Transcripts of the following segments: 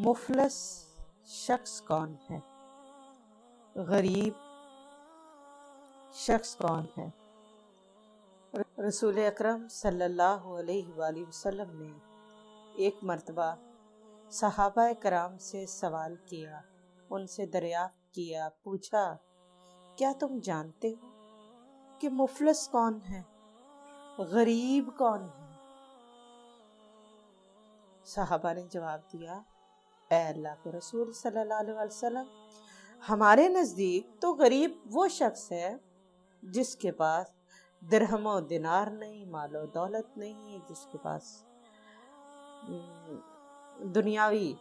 مفلس شخص کون ہے؟ غریب شخص کون ہے؟ رسول اکرم صلی اللہ علیہ وآلہ وسلم نے ایک مرتبہ صحابہ کرام سے سوال کیا، ان سے دریافت کیا، پوچھا کیا تم جانتے ہو کہ مفلس کون ہے، غریب کون ہے؟ صحابہ نے جواب دیا، اے اللہ کے رسول صلی اللہ علیہ وسلم، ہمارے نزدیک تو غریب وہ شخص ہے جس کے پاس درہم و دینار نہیں، مال و دولت نہیں، جس کے پاس دنیاوی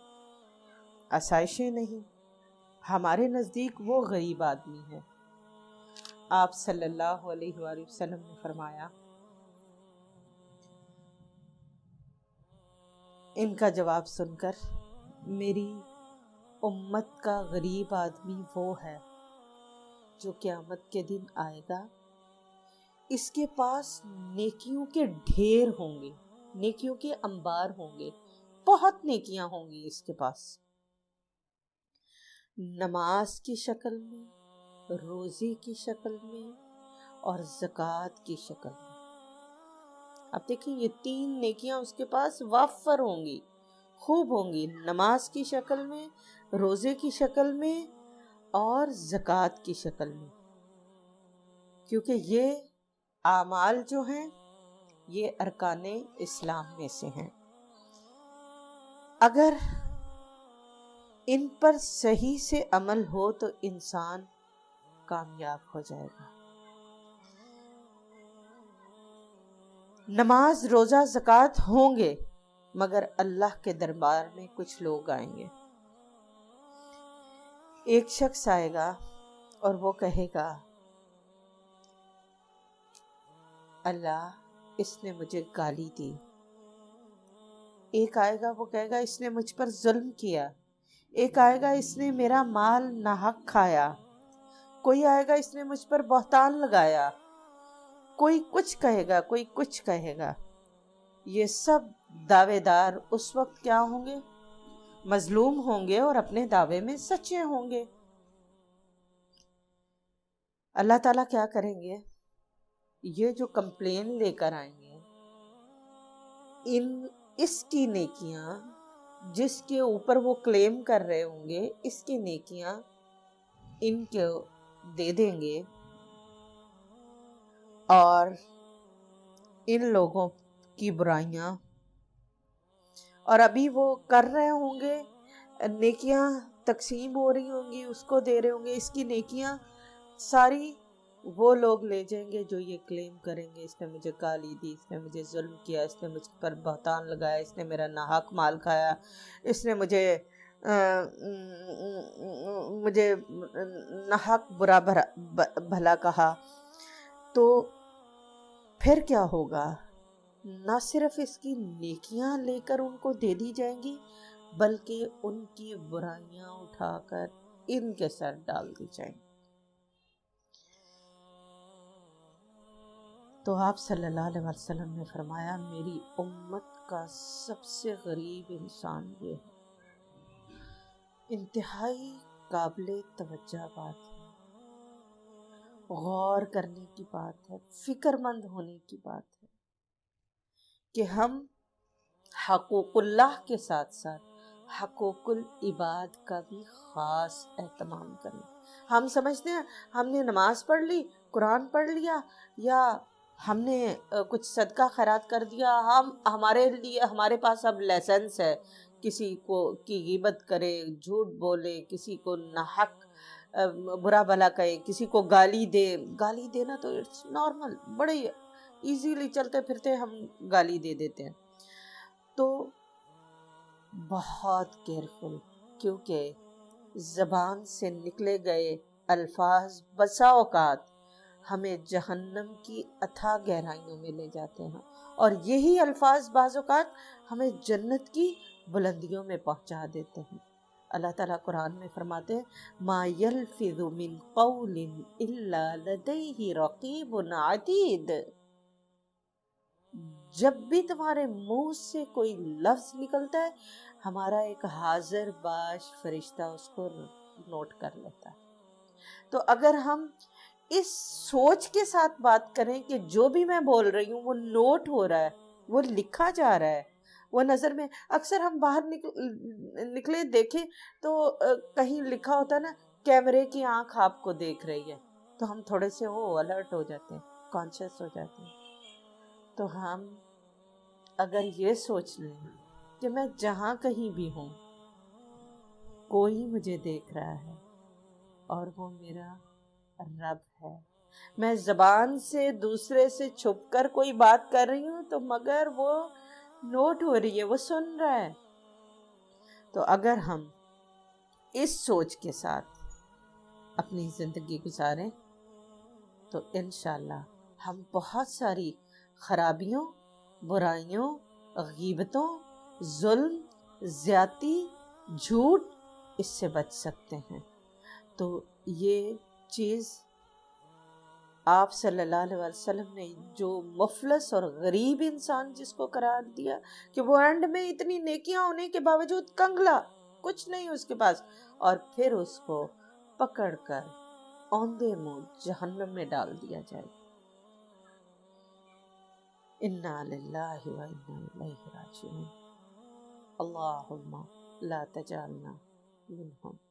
آسائشیں نہیں، ہمارے نزدیک وہ غریب آدمی ہے۔ آپ صلی اللہ علیہ وآلہ وسلم نے فرمایا، ان کا جواب سن کر میری امت کا غریب آدمی وہ ہے جو قیامت کے دن آئے گا، اس کے پاس نیکیوں کے ڈھیر ہوں گے، نیکیوں کے انبار ہوں گے، بہت نیکیاں ہوں گی اس کے پاس، نماز کی شکل میں، روزے کی شکل میں اور زکوٰۃ کی شکل میں۔ اب دیکھیں یہ تین نیکیاں اس کے پاس وافر ہوں گی، خوب ہوں گی، نماز کی شکل میں، روزے کی شکل میں اور زکوٰۃ کی شکل میں، کیونکہ یہ اعمال جو ہیں یہ ارکان اسلام میں سے ہیں۔ اگر ان پر صحیح سے عمل ہو تو انسان کامیاب ہو جائے گا۔ نماز، روزہ، زکوٰۃ ہوں گے، مگر اللہ کے دربار میں کچھ لوگ آئیں گے۔ ایک شخص آئے گا اور وہ کہے گا، اللہ اس نے مجھے گالی دی۔ ایک آئے گا وہ کہے گا اس نے مجھ پر ظلم کیا۔ ایک آئے گا اس نے میرا مال ناحق کھایا۔ کوئی آئے گا اس نے مجھ پر بہتان لگایا۔ کوئی کچھ کہے گا، کوئی کچھ کہے گا۔ یہ سب دعوے دار اس وقت کیا ہوں گے؟ مظلوم ہوں گے اور اپنے دعوے میں سچے ہوں گے۔ اللہ تعالیٰ کیا کریں گے؟ یہ جو کمپلین لے کر آئیں گے، اس کی نیکیاں جس کے اوپر وہ کلیم کر رہے ہوں گے، اس کی نیکیاں ان کو دے دیں گے، اور ان لوگوں کی برائیاں، اور ابھی وہ کر رہے ہوں گے، نیکیاں تقسیم ہو رہی ہوں گی، اس کو دے رہے ہوں گے، اس کی نیکیاں ساری وہ لوگ لے جائیں گے جو یہ کلیم کریں گے، اس نے مجھے گالی دی، اس نے مجھے ظلم کیا، اس نے مجھ پر بہتان لگایا، اس نے میرا ناحق مال کھایا، اس نے مجھے ناحق برا بھلا کہا۔ تو پھر کیا ہوگا؟ نہ صرف اس کی نیکیاں لے کر ان کو دے دی جائیں گی، بلکہ ان کی برائیاں اٹھا کر ان کے سر ڈال دی جائیں گی۔ تو آپ صلی اللہ علیہ وسلم نے فرمایا، میری امت کا سب سے غریب انسان یہ ہے۔ انتہائی قابل توجہ بات ہے، غور کرنے کی بات ہے، فکر مند ہونے کی بات ہے کہ ہم حقوق اللہ کے ساتھ ساتھ حقوق العباد کا بھی خاص اہتمام کریں۔ ہم سمجھتے ہیں ہم نے نماز پڑھ لی، قرآن پڑھ لیا، یا ہم نے کچھ صدقہ خیرات کر دیا، ہمارے لیے ہمارے پاس اب لائسنس ہے، کسی کو کی غیبت کرے، جھوٹ بولے، کسی کو ناحق برا بھلا کہے، کسی کو گالی دے۔ گالی دینا تو اٹس نارمل، بڑے ایزیلی چلتے پھرتے ہم گالی دے دیتے ہیں۔ تو بہت کیئرفل، کیونکہ زبان سے نکلے گئے الفاظ بسا اوقات ہمیں جہنم کی اتھاہ گہرائیوں میں لے جاتے ہیں، اور یہی الفاظ بعض اوقات ہمیں جنت کی بلندیوں میں پہنچا دیتے ہیں۔ اللہ تعالیٰ قرآن میں فرماتے ہیں، ما یلفظ من قول الا لدیہ رقیب عتید۔ جب بھی تمہارے منہ سے کوئی لفظ نکلتا ہے، ہمارا ایک حاضر باش فرشتہ اس کو نوٹ کر لیتا ہے۔ تو اگر ہم اس سوچ کے ساتھ بات کریں کہ جو بھی میں بول رہی ہوں وہ نوٹ ہو رہا ہے، وہ لکھا جا رہا ہے، وہ نظر میں، اکثر ہم باہر نکلے دیکھیں تو کہیں لکھا ہوتا ہے نا کیمرے کی آنکھ آپ کو دیکھ رہی ہے، تو ہم تھوڑے سے الرٹ ہو جاتے ہیں، کانشیس ہو جاتے ہیں۔ تو ہم اگر یہ سوچ لیں کہ میں جہاں کہیں بھی ہوں کوئی مجھے دیکھ رہا ہے اور وہ میرا رب ہے، میں زبان سے دوسرے سے چھپ کر کوئی بات کر رہی ہوں تو مگر وہ نوٹ ہو رہی ہے، وہ سن رہا ہے۔ تو اگر ہم اس سوچ کے ساتھ اپنی زندگی گزاریں تو انشاءاللہ ہم بہت ساری خرابیوں، برائیوں، غیبتوں، ظلم، زیادتی، جھوٹ، اس سے بچ سکتے ہیں۔ تو یہ چیز آپ صلی اللہ علیہ وسلم نے جو مفلس اور غریب انسان جس کو قرار دیا کہ وہ اینڈ میں اتنی نیکیاں ہونے کے باوجود کنگلا، کچھ نہیں اس کے پاس، اور پھر اس کو پکڑ کر اوندھے منہ جہنم میں ڈال دیا جائے۔ انا للہ و انا الیہ راجعون۔ اللہم لا تجعلنا منہم۔